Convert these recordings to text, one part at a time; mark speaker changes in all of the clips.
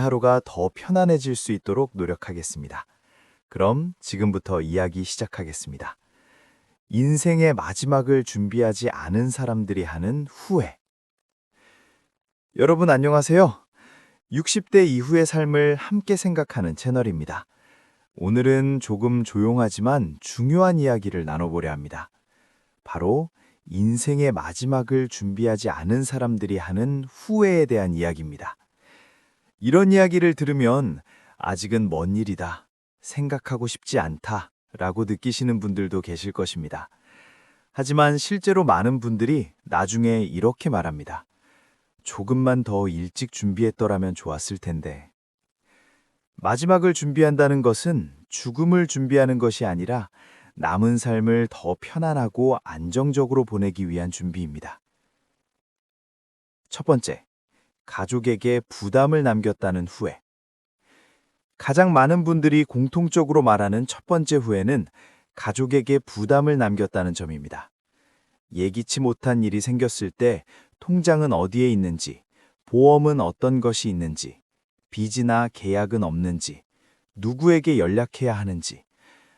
Speaker 1: 하루가 더 편안해질 수 있도록 노력하겠습니다. 그럼 지금부터 이야기 시작하겠습니다. 인생의 마지막을 준비하지 않은 사람들이 하는 후회. 여러분 안녕하세요. 60대 이후의 삶을 함께 생각하는 채널입니다. 오늘은 조금 조용하지만 중요한 이야기를 나눠보려 합니다. 바로 인생의 마지막을 준비하지 않은 사람들이 하는 후회에 대한 이야기입니다. 이런 이야기를 들으면 아직은 먼 일이다, 생각하고 싶지 않다 라고 느끼시는 분들도 계실 것입니다. 하지만 실제로 많은 분들이 나중에 이렇게 말합니다. 조금만 더 일찍 준비했더라면 좋았을 텐데. 마지막을 준비한다는 것은 죽음을 준비하는 것이 아니라 남은 삶을 더 편안하고 안정적으로 보내기 위한 준비입니다. 첫 번째, 가족에게 부담을 남겼다는 후회. 가장 많은 분들이 공통적으로 말하는 첫 번째 후회는 가족에게 부담을 남겼다는 점입니다. 예기치 못한 일이 생겼을 때 통장은 어디에 있는지, 보험은 어떤 것이 있는지, 빚이나 계약은 없는지, 누구에게 연락해야 하는지,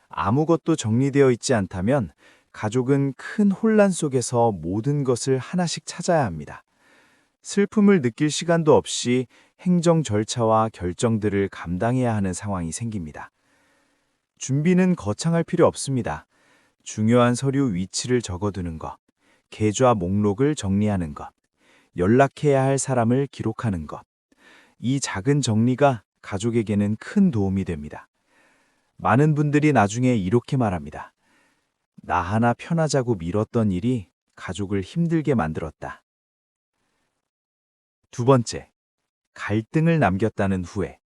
Speaker 1: 아무것도 정리되어 있지 않다면 가족은 큰 혼란 속에서 모든 것을 하나씩 찾아야 합니다. 슬픔을 느낄 시간도 없이 행정 절차와 결정들을 감당해야 하는 상황이 생깁니다. 준비는 거창할 필요 없습니다. 중요한 서류 위치를 적어두는 것, 계좌 목록을 정리하는 것, 연락해야 할 사람을 기록하는 것. 이 작은 정리가 가족에게는 큰 도움이 됩니다. 많은 분들이 나중에 이렇게 말합니다. 나 하나 편하자고 미뤘던 일이 가족을 힘들게 만들었다. 두 번째, 갈등을 남겼다는 후회.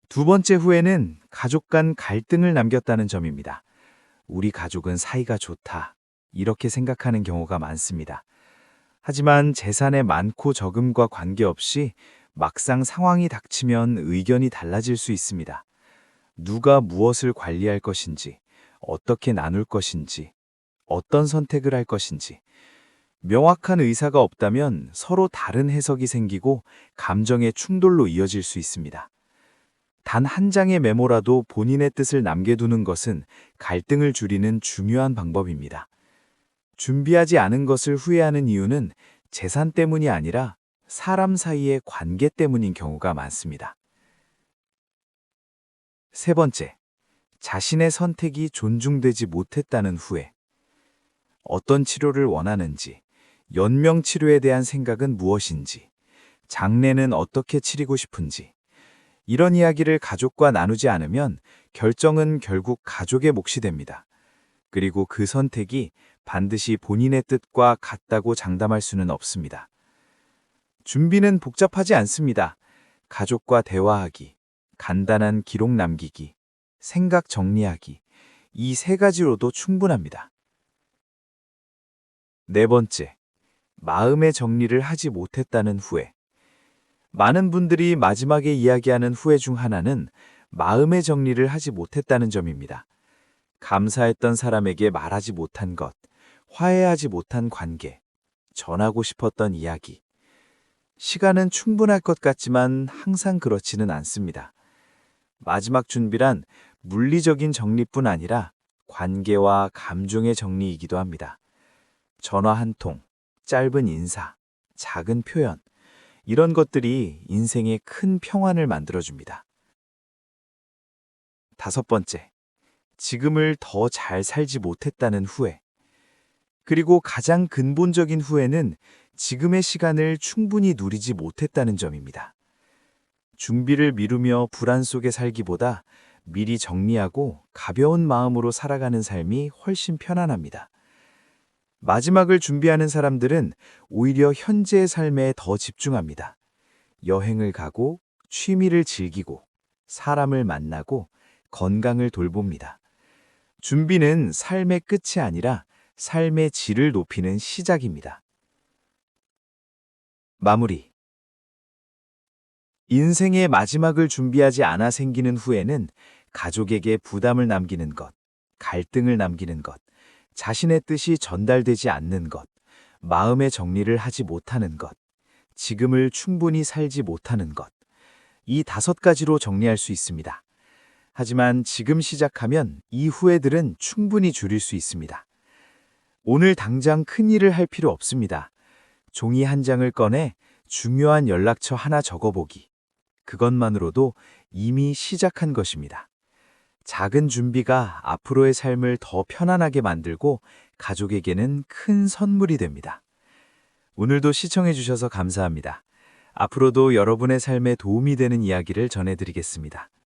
Speaker 1: 두 번째 후회는 가족 간 갈등을 남겼다는 점입니다. 우리 가족은 사이가 좋다, 이렇게 생각하는 경우가 많습니다. 하지만 재산의 많고 적음과 관계없이 막상 상황이 닥치면 의견이 달라질 수 있습니다. 누가 무엇을 관리할 것인지, 어떻게 나눌 것인지, 어떤 선택을 할 것인지, 명확한 의사가 없다면 서로 다른 해석이 생기고 감정의 충돌로 이어질 수 있습니다. 단 한 장의 메모라도 본인의 뜻을 남겨두는 것은 갈등을 줄이는 중요한 방법입니다. 준비하지 않은 것을 후회하는 이유는 재산 때문이 아니라 사람 사이의 관계 때문인 경우가 많습니다. 세 번째, 자신의 선택이 존중되지 못했다는 후회. 어떤 치료를 원하는지, 연명치료에 대한 생각은 무엇인지, 장례는 어떻게 치르고 싶은지, 이런 이야기를 가족과 나누지 않으면 결정은 결국 가족의 몫이 됩니다. 그리고 그 선택이 반드시 본인의 뜻과 같다고 장담할 수는 없습니다. 준비는 복잡하지 않습니다. 가족과 대화하기, 간단한 기록 남기기, 생각 정리하기, 이 세 가지로도 충분합니다. 네 번째, 마음의 정리를 하지 못했다는 후회. 많은 분들이 마지막에 이야기하는 후회 중 하나는 마음의 정리를 하지 못했다는 점입니다. 감사했던 사람에게 말하지 못한 것, 화해하지 못한 관계, 전하고 싶었던 이야기. 시간은 충분할 것 같지만 항상 그렇지는 않습니다. 마지막 준비란 물리적인 정리뿐 아니라 관계와 감정의 정리이기도 합니다. 전화 한 통, 짧은 인사, 작은 표현, 이런 것들이 인생에 큰 평안을 만들어줍니다. 다섯 번째, 지금을 더 잘 살지 못했다는 후회. 그리고 가장 근본적인 후회는 지금의 시간을 충분히 누리지 못했다는 점입니다. 준비를 미루며 불안 속에 살기보다 미리 정리하고 가벼운 마음으로 살아가는 삶이 훨씬 편안합니다. 마지막을 준비하는 사람들은 오히려 현재의 삶에 더 집중합니다. 여행을 가고, 취미를 즐기고, 사람을 만나고, 건강을 돌봅니다. 준비는 삶의 끝이 아니라 삶의 질을 높이는 시작입니다. 마무리. 인생의 마지막을 준비하지 않아 생기는 후회는 가족에게 부담을 남기는 것, 갈등을 남기는 것, 자신의 뜻이 전달되지 않는 것, 마음의 정리를 하지 못하는 것, 지금을 충분히 살지 못하는 것, 이 5가지로 정리할 수 있습니다. 하지만 지금 시작하면 이후에들은 충분히 줄일 수 있습니다. 오늘 당장 큰 일을 할 필요 없습니다. 종이 한 장을 꺼내 중요한 연락처 하나 적어보기. 그것만으로도 이미 시작한 것입니다. 작은 준비가 앞으로의 삶을 더 편안하게 만들고 가족에게는 큰 선물이 됩니다. 오늘도 시청해 주셔서 감사합니다. 앞으로도 여러분의 삶에 도움이 되는 이야기를 전해드리겠습니다.